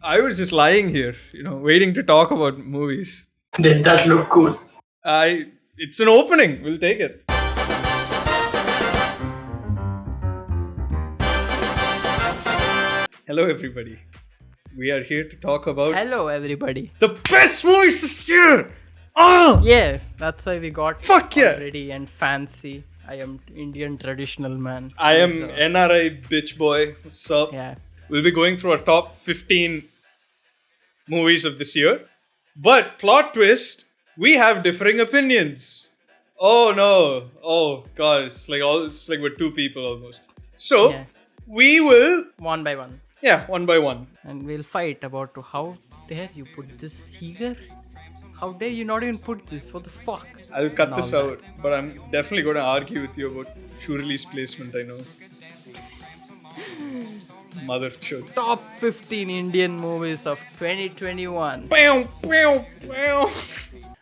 I was just lying here, waiting to talk about movies. Did that look cool? It's an opening. We'll take it. Hello, everybody. We are here to talk about Hello, everybody. the best movies this year. Oh, Yeah, that's why we got Fuck yeah. ready and fancy. I am Indian traditional man. I am So, NRI bitch boy. What's up? yeah. We'll be going through our top 15 movies of this year. But plot twist, we have differing opinions. Oh no. Oh god, it's like we're two people almost. So Yeah. we will One by one. one by one. And we'll fight about how dare you put this here? How dare you not even put this? What the fuck? I'll cut And this all out, but I'm definitely going to argue with you about Shuri's placement, I know. Mother chode. Top 15 Indian movies of 2021. Pew, pew, pew.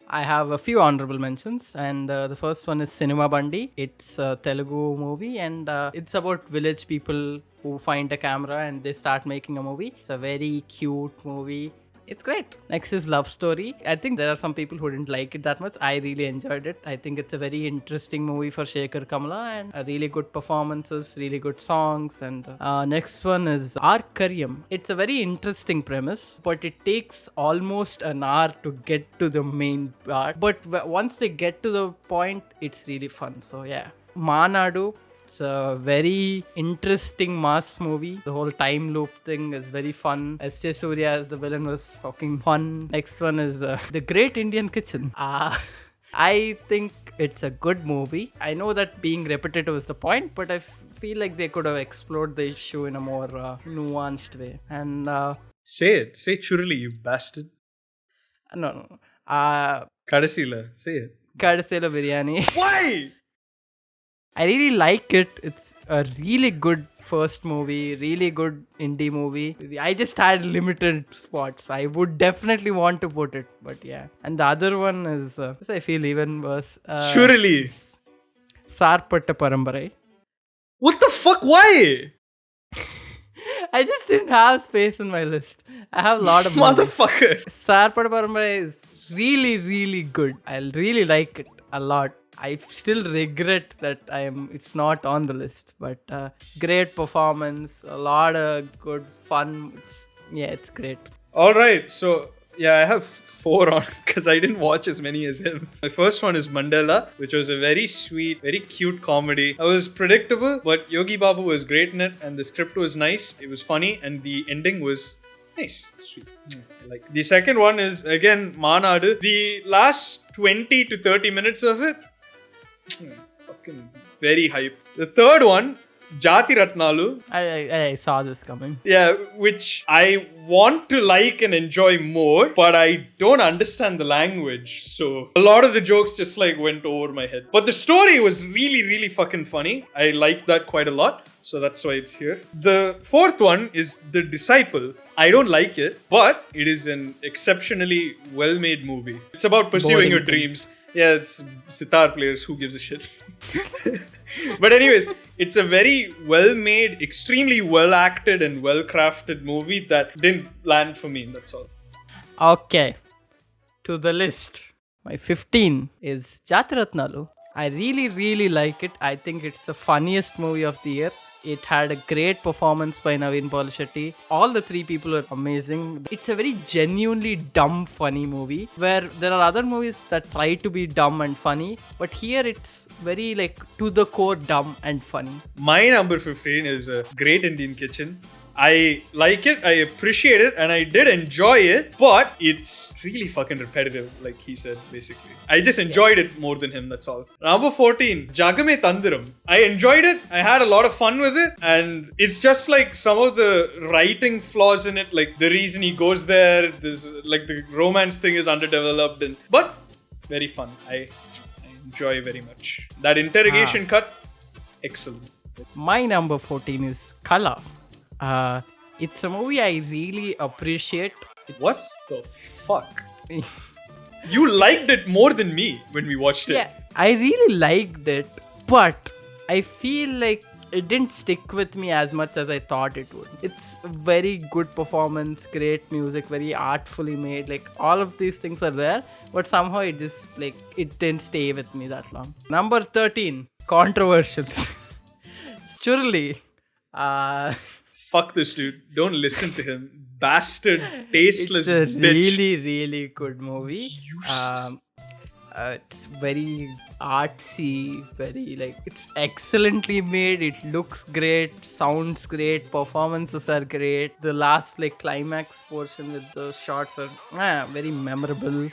I have a few honorable mentions, and the first one is Cinema Bandi. It's a Telugu movie, and it's about village people who find a camera and they start making a movie. It's a very cute movie. It's great. Next is Love Story. I think there are some people who didn't like it that much. I really enjoyed it. I think it's a very interesting movie for Shekhar Kamala and really good performances, really good songs. And next one is Arkaryam. It's a very interesting premise, but it takes almost an hour to get to the main part. But once they get to the point, it's really fun. So yeah. Manadu. It's a very interesting mass movie. The whole time loop thing is very fun. S.J. Surya as the villain was fucking fun. Next one is The Great Indian Kitchen. I think it's a good movie. I know that being repetitive is the point, but I feel like they could have explored the issue in a more nuanced way. And Say it. Say Churli, you bastard. no. Kadasila. Say it. Kadasela Biryani. Why? I really like it. It's a really good first movie, really good indie movie. I just had limited spots. I would definitely want to put it, but yeah. And the other one is, I feel even worse. Churli. Sarpatta Parambarai. What the fuck? Why? I just didn't have space in my list. I have a lot of movies. Motherfucker. Sarpatta Parambarai is really, really good. I really like it a lot. I still regret that it's not on the list, but great performance, a lot of good fun. It's great. All right, so yeah, I have 4 on because I didn't watch as many as him. My first one is Mandela, which was a very sweet, very cute comedy. It was predictable, but Yogi Babu was great in it, and the script was nice. It was funny, and the ending was nice. Sweet. I like. The second one is again Manadu. The last 20 to 30 minutes of it, fucking very hype. The third one, Jati Ratnalu. I saw this coming. Yeah, which I want to like and enjoy more, but I don't understand the language. So a lot of the jokes just like went over my head. But the story was really, really fucking funny. I liked that quite a lot. So that's why it's here. The fourth one is The Disciple. I don't like it, but it is an exceptionally well-made movie. It's about pursuing your dreams. Yeah, it's sitar players. Who gives a shit? But anyways, it's a very well-made, extremely well-acted and well-crafted movie that didn't land for me. That's all. Okay, to the list. My 15 is Jatiratnalu. I really, really like it. I think it's the funniest movie of the year. It had a great performance by Naveen Polishetty. All the 3 people are amazing. It's a very genuinely dumb, funny movie where there are other movies that try to be dumb and funny, but here it's very like to the core dumb and funny. My number 15 is a Great Indian Kitchen. I like it, I appreciate it, and I did enjoy it, but it's really fucking repetitive, like he said, basically. I just enjoyed it more than him, that's all. Number 14, Jagame Tandiram. I enjoyed it, I had a lot of fun with it, and it's just like some of the writing flaws in it, like the reason he goes there, this like the romance thing is underdeveloped, but very fun. I enjoy very much. That interrogation cut, excellent. My number 14 is Kala. It's a movie I really appreciate. What the fuck? You liked it more than me when we watched it. Yeah, I really liked it, but I feel like it didn't stick with me as much as I thought it would. It's a very good performance, great music, very artfully made. Like all of these things are there, but somehow it just like it didn't stay with me that long. Number 13, controversial. Surely. Fuck this dude. Don't listen to him. Bastard, tasteless It's a bitch. really, really good movie. Useless. It's very artsy, very like it's excellently made. It looks great, sounds great, performances are great. The last like climax portion with the shots are very memorable.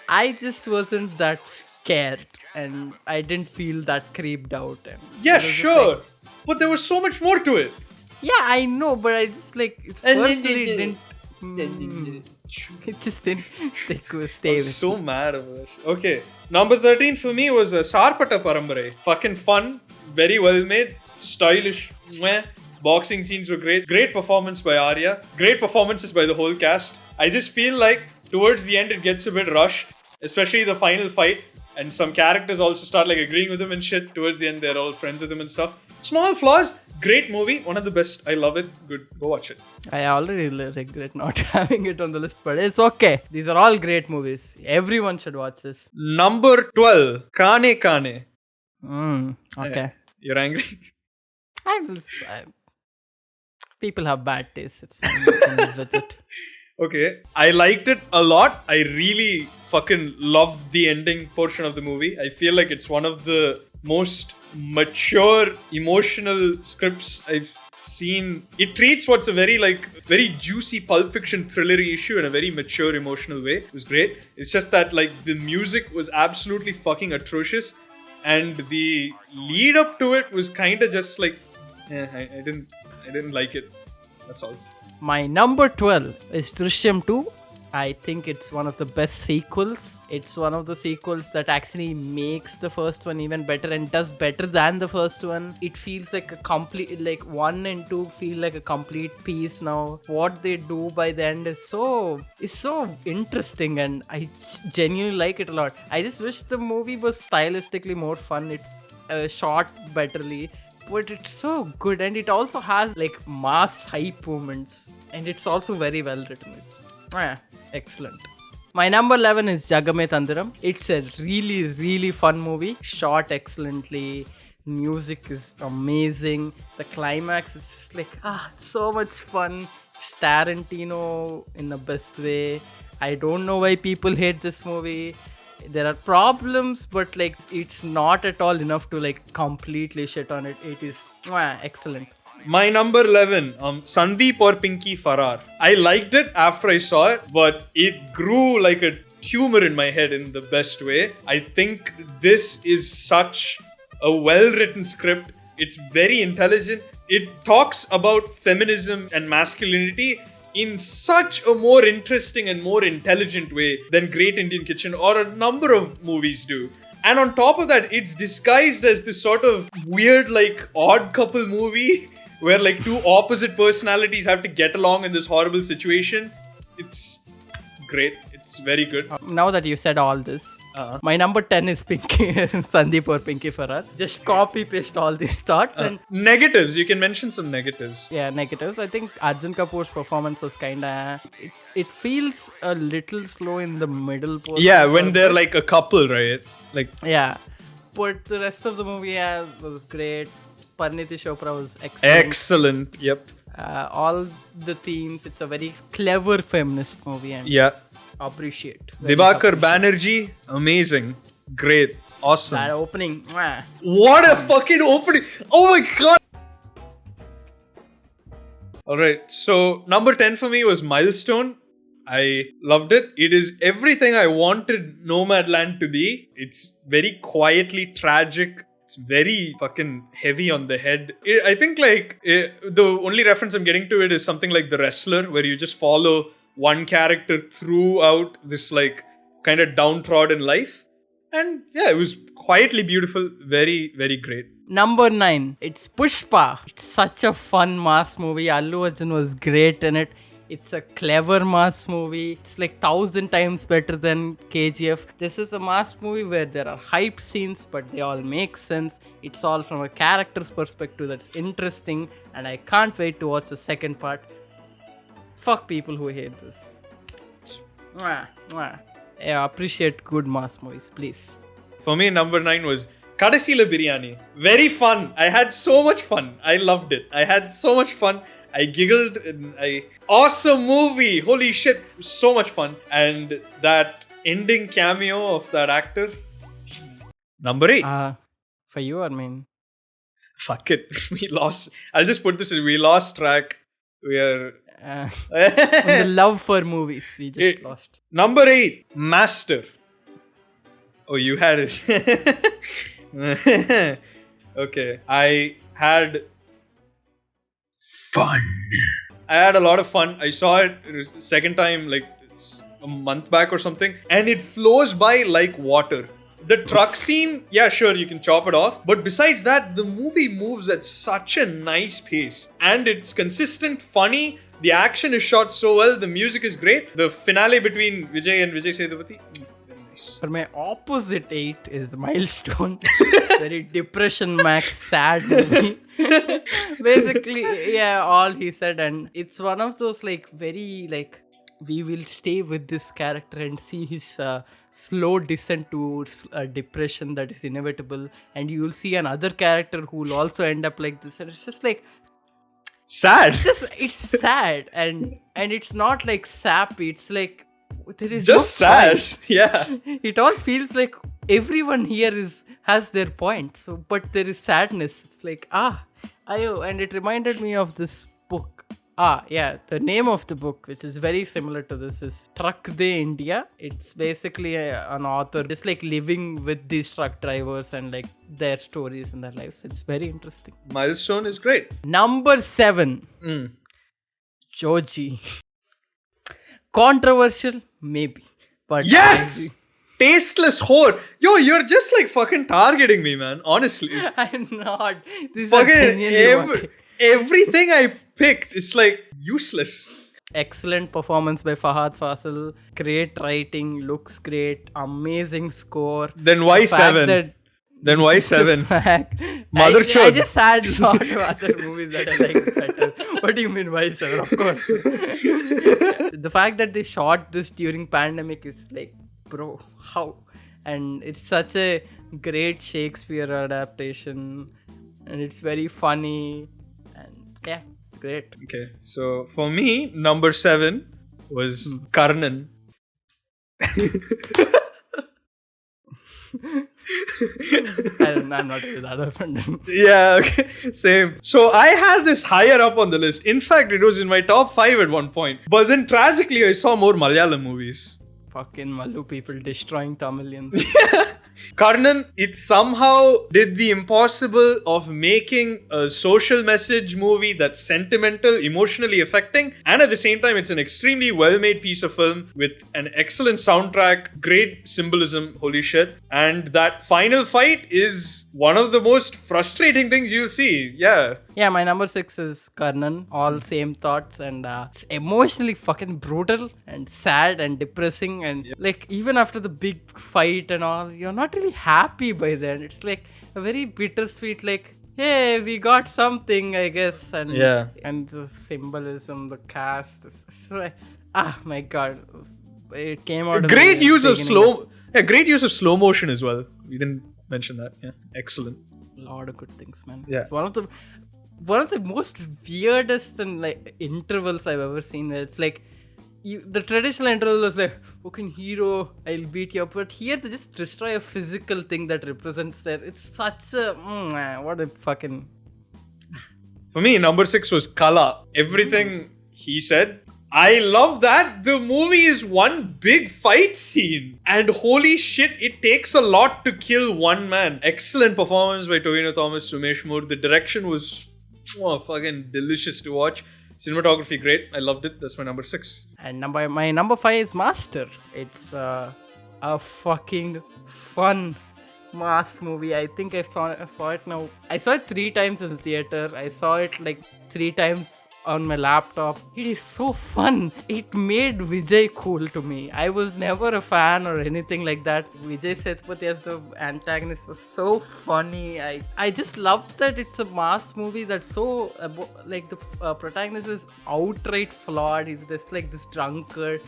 I just wasn't that scared, and I didn't feel that creeped out. And Yeah, it was just sure. like, But there was so much more to it. yeah, I know, but I just like personally didn't. It just didn't stay with So mad over it. Okay. Number 13 for me was Sarpata Parambare. Fucking fun. Very well made. Stylish. Mwah. Boxing scenes were great. Great performance by Arya. Great performances by the whole cast. I just feel like towards the end it gets a bit rushed. Especially the final fight. And some characters also start like agreeing with him and shit. Towards the end they're all friends with him and stuff. Small flaws. Great movie. One of the best. I love it. Good. Go watch it. I already regret not having it on the list, but it's okay. These are all great movies. Everyone should watch this. Number 12. Kane Kane. Okay. You're angry? People have bad tastes. It's fine. You can live with it. Okay. I liked it a lot. I really fucking loved the ending portion of the movie. I feel like it's one of the most mature emotional scripts I've seen. It treats what's a very juicy Pulp Fiction thrillery issue in a very mature emotional way. It was great. It's just that like the music was absolutely fucking atrocious, and the lead up to it was kind of just like I didn't like it. That's all. My number 12 is Drishyam 2. I think it's one of the best sequels. It's one of the sequels that actually makes the first one even better and does better than the first one. It feels like a complete, like 1 and 2 feel like a complete piece now. What they do by the end is so interesting, and I genuinely like it a lot. I just wish the movie was stylistically more fun. It's shot betterly, but it's so good, and it also has like mass hype moments, and it's also very well written. It's excellent. My number 11 is Jagame Tandiram. It's a really, really fun movie. Shot excellently. Music is amazing. The climax is just like, so much fun. It's Tarantino in the best way. I don't know why people hate this movie. There are problems, but like it's not at all enough to like completely shit on it. It is excellent. My number 11, Sandeep or Pinky Farrar. I liked it after I saw it, but it grew like a tumor in my head in the best way. I think this is such a well-written script. It's very intelligent. It talks about feminism and masculinity in such a more interesting and more intelligent way than Great Indian Kitchen or a number of movies do. And on top of that, it's disguised as this sort of weird, like, odd couple movie where, like, two opposite personalities have to get along in this horrible situation. It's great. It's very good. Now that you said all this, my number 10 is Pinky Sandeep or Pinky Farrar. Just copy paste all these thoughts and negatives. You can mention some negatives. Yeah, negatives. I think Arjun Kapoor's performance was kinda. It feels a little slow in the middle portion. Yeah, when they're like a couple, right? Like yeah, but the rest of the movie was great. Parniti Chopra was excellent. Excellent. Yep. All the themes. It's a very clever feminist movie, and appreciate. Dibakar Banerjee, amazing, great, awesome. That opening. What a fucking opening! Oh my god. Alright, so number 10 for me was Milestone. I loved it. It is everything I wanted Nomadland to be. It's very quietly tragic. It's very fucking heavy on the head. I think the only reference I'm getting to it is something like The Wrestler, where you just follow one character throughout this like kind of downtrodden life. And yeah, it was quietly beautiful. Very, very great. Number 9, it's Pushpa. It's such a fun mass movie. Allu Arjun was great in it. It's a clever mass movie. It's like 1,000 times better than KGF. This is a mass movie where there are hype scenes, but they all make sense. It's all from a character's perspective that's interesting, and I can't wait to watch the second part. Fuck people who hate this. Mwah, mwah. Yeah, appreciate good mass movies, please. For me, number 9 was Kadasila Biryani. Very fun. I had so much fun. I loved it. I had so much fun. I giggled. Awesome movie. Holy shit. It was so much fun. And that ending cameo of that actor. Number 8. For you, I mean. Fuck it. We lost. I'll just put this in. We lost track. We are... the love for movies. We just lost. Number 8. Master. Oh, you had it. Okay. I had fun. I had a lot of fun. I saw it second time like a month back or something, and it flows by like water. The truck scene, yeah, sure, you can chop it off. But besides that, the movie moves at such a nice pace. And it's consistent, funny. The action is shot so well. The music is great. The finale between Vijay and Vijay Sethupathi, very nice. For my opposite 8 is Milestone. Very depression max sad movie. Basically, yeah, all he said. And it's one of those like very like, we will stay with this character and see his slow descent to depression that is inevitable, and you will see another character who will also end up like this, and it's just like sad. It's sad, and it's not like sappy. It's like there is just no sad. choice. Yeah, it all feels like everyone here has their point. So, but there is sadness. It's like ayo, and it reminded me of this book. Yeah, the name of the book, which is very similar to this, is Truck De India. It's basically an author just like living with these truck drivers and like their stories and their lives. It's very interesting. Milestone is great. Number 7. Joji. Controversial, maybe. But yes! Tasteless whore. Yo, you're just like fucking targeting me, man. Honestly. I'm not. This fucking is genuinely everything I picked is like useless. Excellent performance by Fahad Fasil. Great writing. Looks great. Amazing score. Then why 7? Then why 7? Mother Chod. I just had a lot of other movies that I like better. What do you mean why 7? Of course. The fact that they shot this during pandemic is like, bro, how? And it's such a great Shakespeare adaptation, and it's very funny, and yeah, it's great. Okay, so for me, number 7 was Karnan. I'm not with that offended. Yeah, okay, same. So I had this higher up on the list. In fact, it was in my top 5 at one point. But then tragically, I saw more Malayalam movies. Fucking Malu people destroying Tamilians. Karnan, it somehow did the impossible of making a social message movie that's sentimental, emotionally affecting, and at the same time, it's an extremely well-made piece of film with an excellent soundtrack, great symbolism, holy shit. And that final fight is one of the most frustrating things you'll see. Yeah, my number 6 is Karnan. All same thoughts, and it's emotionally fucking brutal and sad and depressing, and like even after the big fight and all, you're not really happy by then. It's like a very bittersweet, like, hey, we got something, I guess. And and the symbolism, the cast, it's like, my god, it came out. Great use of slow motion as well. We didn't mention that. Yeah, excellent. A lot of good things, man. Yeah. It's one of the most weirdest and like intervals I've ever seen. Where it's like the traditional interval was like, fucking hero, I'll beat you up. But here they just destroy a physical thing that represents there. It's such a what a fucking. For me, number 6 was Kala. Everything he said. I love that the movie is one big fight scene, and holy shit, it takes a lot to kill one man. Excellent performance by Tovino Thomas, Sumesh Moore. The direction was fucking delicious to watch. Cinematography great. I loved it. That's my number 6. And my number 5 is Master. It's a fucking fun mass movie. I think I saw it now. I saw it 3 times in the theater. I saw it like 3 times on my laptop. It is so fun. It made Vijay cool to me. I was never a fan or anything like that. Vijay Sethupathi as the antagonist was so funny. I just love that it's a mass movie that's so like the protagonist is outright flawed. He's just like this drunkard.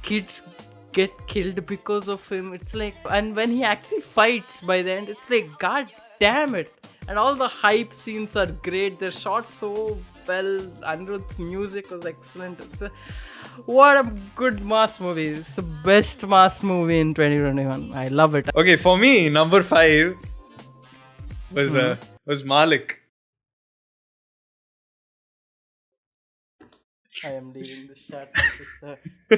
Kids get killed because of him. It's like, and when he actually fights by the end, it's like, god damn it. And all the hype scenes are great. They're shot so well. Anirudh's music was excellent. What a good mass movie. It's the best mass movie in 2021. I love it. Okay, for me, number 5 was Malik. I am leaving this chat. This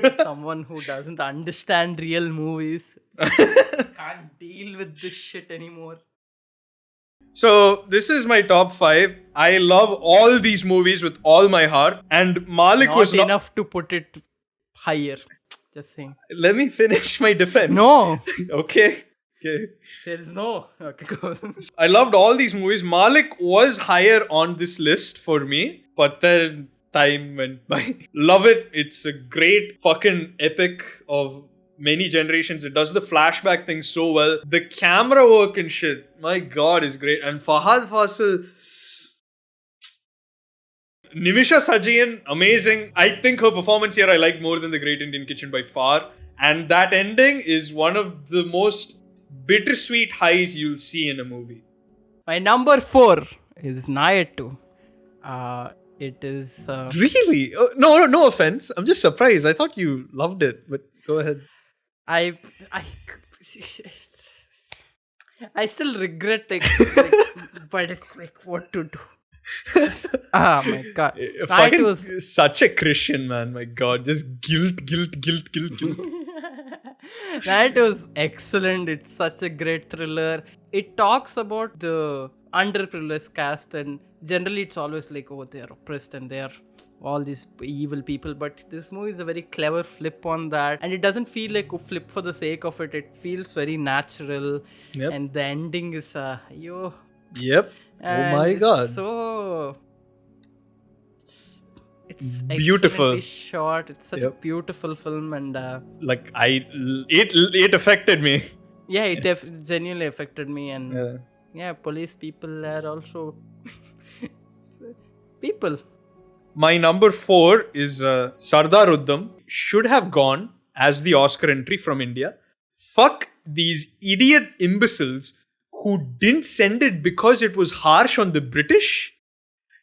is someone who doesn't understand real movies. Can't deal with this shit anymore. So, this is my top 5. I love all these movies with all my heart. And Malik Not was not enough to put it higher. Just saying. Let me finish my defense. No. Okay. There is no. Okay, go. I loved all these movies. Malik was higher on this list for me. But then time went by. Love it. It's a great fucking epic of many generations. It does the flashback thing so well. The camera work and shit, my god, is great. And Fahad Fasil, Nimisha Sajian, amazing. I think her performance here I like more than The Great Indian Kitchen by far. And that ending is one of the most bittersweet highs you'll see in a movie. My number 4 is Nayattu. It is... Really? No offense. I'm just surprised. I thought you loved it, but go ahead. I still regret it, but it's like, what to do? Oh my god. Fucking was such a Christian, man. My god. Just guilt. That was excellent. It's such a great thriller. It talks about the underprivileged caste, and generally it's always like, oh, they're oppressed and they're all these evil people, but this movie is a very clever flip on that, and it doesn't feel like a flip for the sake of it. It feels very natural. Yep. And the ending is Yep. Oh my god. So it's beautiful shot. It's such a beautiful film, and it affected me. Yeah, it genuinely affected me, and police people are also people. My number 4 is Sardar Uddam. Should have gone as the Oscar entry from India. Fuck these idiot imbeciles who didn't send it because it was harsh on the British.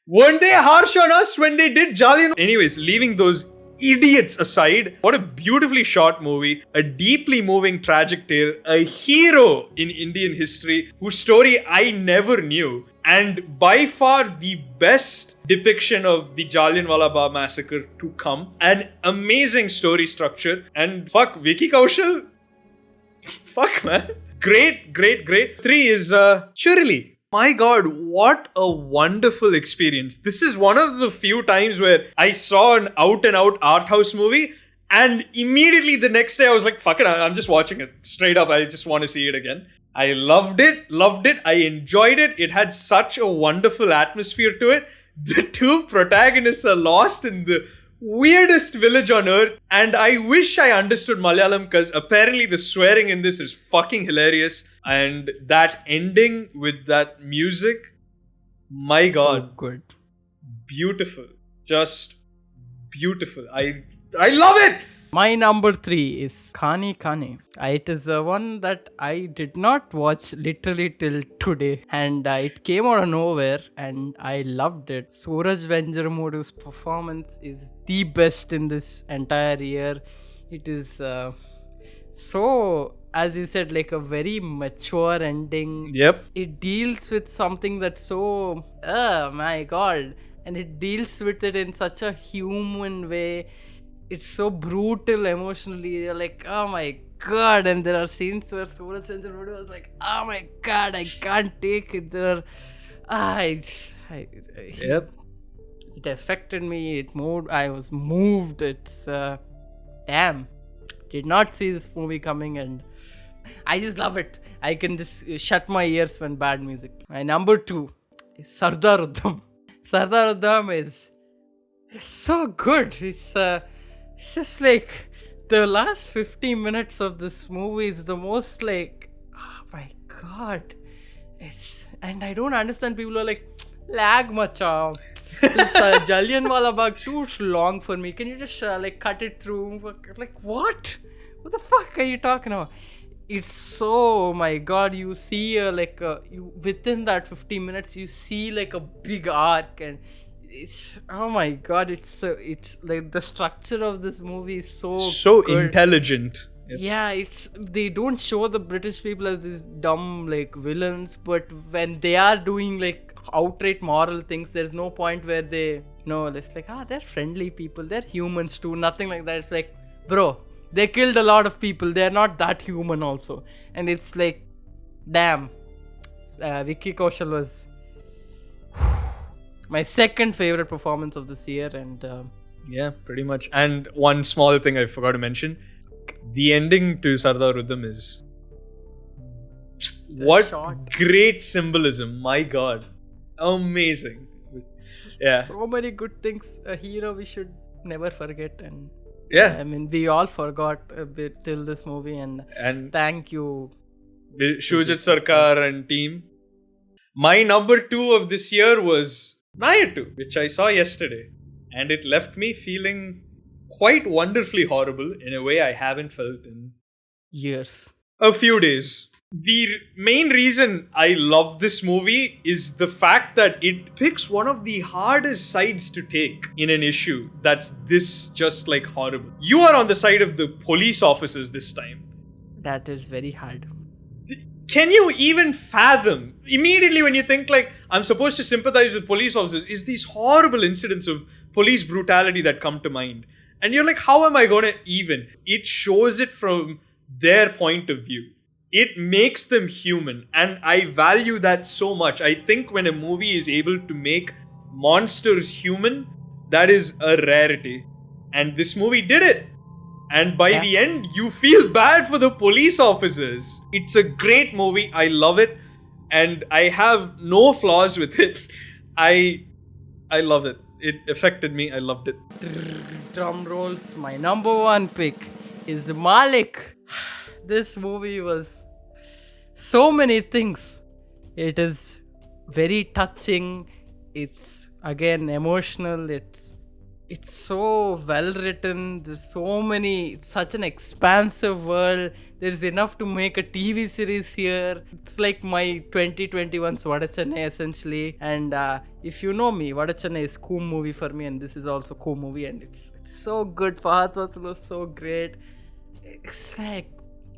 Weren't they harsh on us when they did Jallianwala? Anyways, leaving those idiots aside, what a beautifully shot movie, a deeply moving tragic tale, a hero in Indian history whose story I never knew, and by far the best depiction of the Jallianwala Bagh massacre to come. An amazing story structure, and fuck, Vicky Kaushal, fuck man, great. 3 is Shirley. My god, what a wonderful experience. This is one of the few times where I saw an out-and-out art house movie, and immediately the next day I was like, fuck it, I'm just watching it. Straight up, I just want to see it again. I loved it. I enjoyed it. It had such a wonderful atmosphere to it. The 2 protagonists are lost in the weirdest village on earth, and I wish I understood Malayalam because apparently the swearing in this is fucking hilarious, and that ending with that music, my god, so good, beautiful, just beautiful. I love it. My number 3 is Khani Khani. It is one that I did not watch literally till today, and it came out of nowhere and I loved it. Suraj Venjaramudu's performance is the best in this entire year. It is so, as you said, like a very mature ending. Yep. It deals with something that's so, oh my god, and it deals with it in such a human way. It's so brutal emotionally. You're like, oh my god. And there are scenes where Suraj Venjaramudu was like, oh my god, I can't take it. There are, Yep. It affected me. It moved. I was moved. It's damn. Did not see this movie coming, and I just love it. I can just shut my ears when bad music. My number 2 is Sardar Udham. Sardar Udham is so good. It's just like the last 50 minutes of this movie is the most like, oh my god. And I don't understand people are like, lag macha. This Jallianwala Bagh too long for me. Can you just like cut it through? Like what? What the fuck are you talking about? It's so, oh my god, you see you within that 50 minutes you see like a big arc, and it's, oh my god, it's like the structure of this movie is so good. Intelligent. Yeah, they don't show the British people as these dumb like villains, but when they are doing like outright moral things, there's no point where they it's like, they're friendly people, they're humans too, nothing like that. It's like, bro, they killed a lot of people, they're not that human also. And it's like, damn, Vicky Kaushal was my second favorite performance of this year. And yeah, pretty much. And one small thing I forgot to mention, the ending to Sardar Udham is what shot. Great symbolism, my god, amazing. Yeah, so many good things, a hero we should never forget. And yeah, I mean, we all forgot a bit till this movie, and thank you, Shujit Sarkar and team. My number 2 of this year was Nayattu, which I saw yesterday, and it left me feeling quite wonderfully horrible in a way I haven't felt in years. A few days. The main reason I love this movie is the fact that it picks one of the hardest sides to take in an issue that's this just like horrible. You are on the side of the police officers this time. That is very hard. Can you even fathom? Immediately when you think like, I'm supposed to sympathize with police officers, is these horrible incidents of police brutality that come to mind. And you're like, how am I going to even? It shows it from their point of view. It makes them human, and I value that so much. I think when a movie is able to make monsters human, that is a rarity. And this movie did it. And by the end, you feel bad for the police officers. It's a great movie. I love it. And I have no flaws with it. I love it. It affected me. I loved it. Drum rolls. My number 1 pick is Malik. This movie was so many things. It is very touching. It's again emotional. It's so well written. There's so many. It's such an expansive world. There's enough to make a TV series here. It's like my 2021's Vadachennai essentially. And if you know me, Vadachennai is cool movie for me, and this is also cool movie, and it's so good. Fahad Faasil was so great. It's like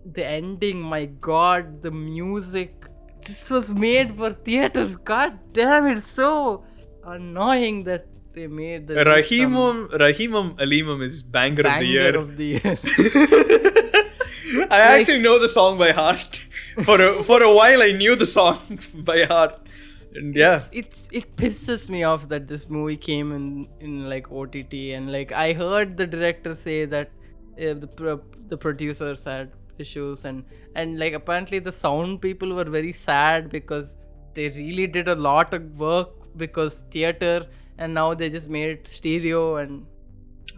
the ending, my god, the music. This was made for theaters. God damn, it's so annoying that they made the Rahimum Alimum is banger of the year. I actually know the song by heart. For a while I knew the song by heart. And yeah, it pisses me off that this movie came in like OTT, and like I heard the director say that the producers had issues, and like apparently the sound people were very sad because they really did a lot of work because theater, and now they just made it stereo. And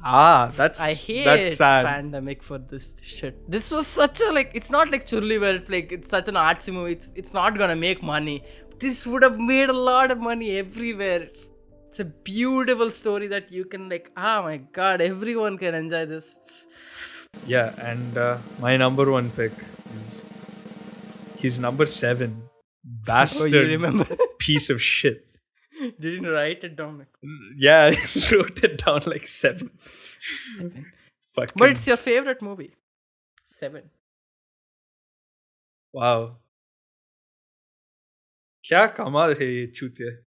I hate sad. Pandemic for this shit. This was such a like, it's not like Churli where it's like it's such an artsy movie, it's not gonna make money. This would have made a lot of money everywhere. It's a beautiful story that you can like, oh my god, everyone can enjoy this. Yeah, and my number 1 pick is his number 7. Bastard. Oh, you remember? Piece of shit. Didn't you write it down? Yeah, I wrote it down like 7. 7. Fucking. But it's your favorite movie. 7. Wow. Kya kamal hai ye chute.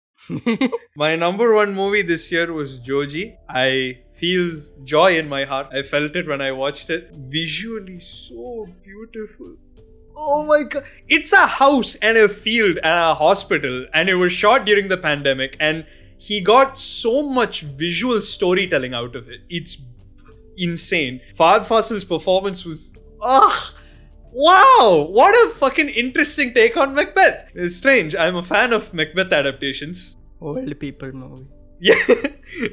My number 1 movie this year was Joji. I feel joy in my heart. I felt it when I watched it. Visually so beautiful. Oh my god. It's a house and a field and a hospital, and it was shot during the pandemic, and he got so much visual storytelling out of it. It's insane. Fahad Faasil's performance was Wow, what a fucking interesting take on Macbeth. It's strange. I'm a fan of Macbeth adaptations. Old people movie. Yeah,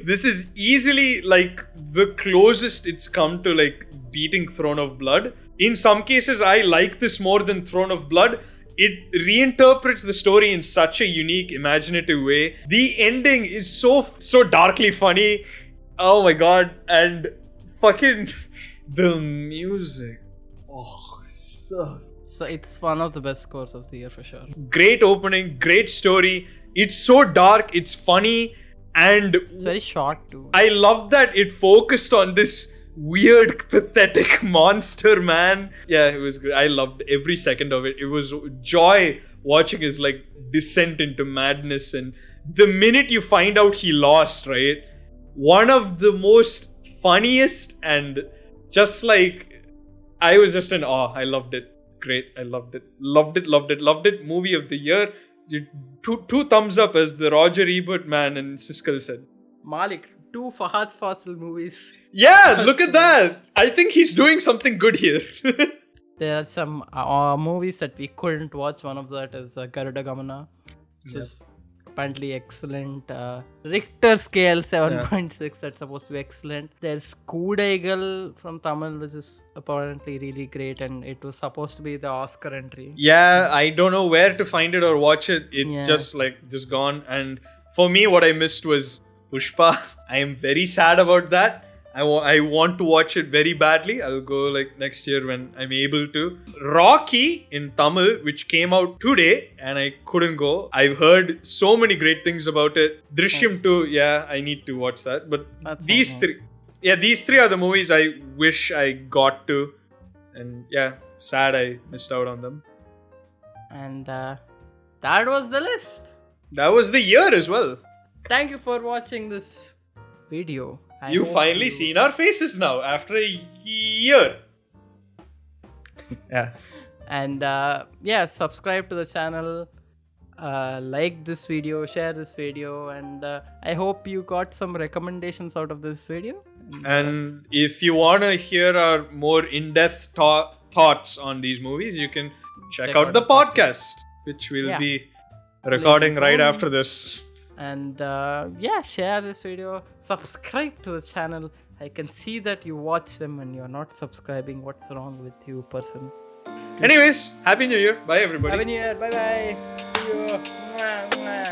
this is easily like the closest it's come to like beating Throne of Blood. In some cases, I like this more than Throne of Blood. It reinterprets the story in such a unique, imaginative way. The ending is so darkly funny. Oh my god. And fucking the music. Oh, So it's one of the best scores of the year for sure. great opening, great story. It's so dark, it's funny, and It's very short too. I love that it focused on this weird, pathetic monster man. Yeah, it was great. I loved every second of it. It was joy watching his like descent into madness. And the minute you find out he lost, right? One of the most funniest and just like I was just in awe. I loved it. Great. I loved it. Loved it. Movie of the year. Two thumbs up, as the Roger Ebert man and Siskel said. Malik, 2 Fahad Fasil movies. Yeah, look at that. I think he's doing something good here. There are some movies that we couldn't watch. One of that is Garuda Gamana, which is apparently excellent. Richter scale 7.6, that's supposed to be excellent. There's Koodaigal from Tamil, which is apparently really great, and it was supposed to be the Oscar entry. Yeah, I don't know where to find it or watch it. It's just gone. And for me, what I missed was Pushpa. I am very sad about that. I want to watch it very badly. I'll go like next year when I'm able to. Rocky in Tamil, which came out today, and I couldn't go. I've heard so many great things about it. Drishyam 2, yeah, I need to watch that. But these three are the movies I wish I got to. And yeah, sad I missed out on them. And that was the list. That was the year as well. Thank you for watching this video. You've finally seen our faces now after a year. Yeah. And subscribe to the channel, like this video, share this video, and I hope you got some recommendations out of this video. And if you want to hear our more in-depth thoughts on these movies, you can check out the podcast, which we'll be recording right after this. And share this video, subscribe to the channel. I can see that you watch them and you're not subscribing. What's wrong with you, person? Anyways, Happy New Year. Bye everybody. Happy New Year. Bye bye. See you. Mwah, mwah.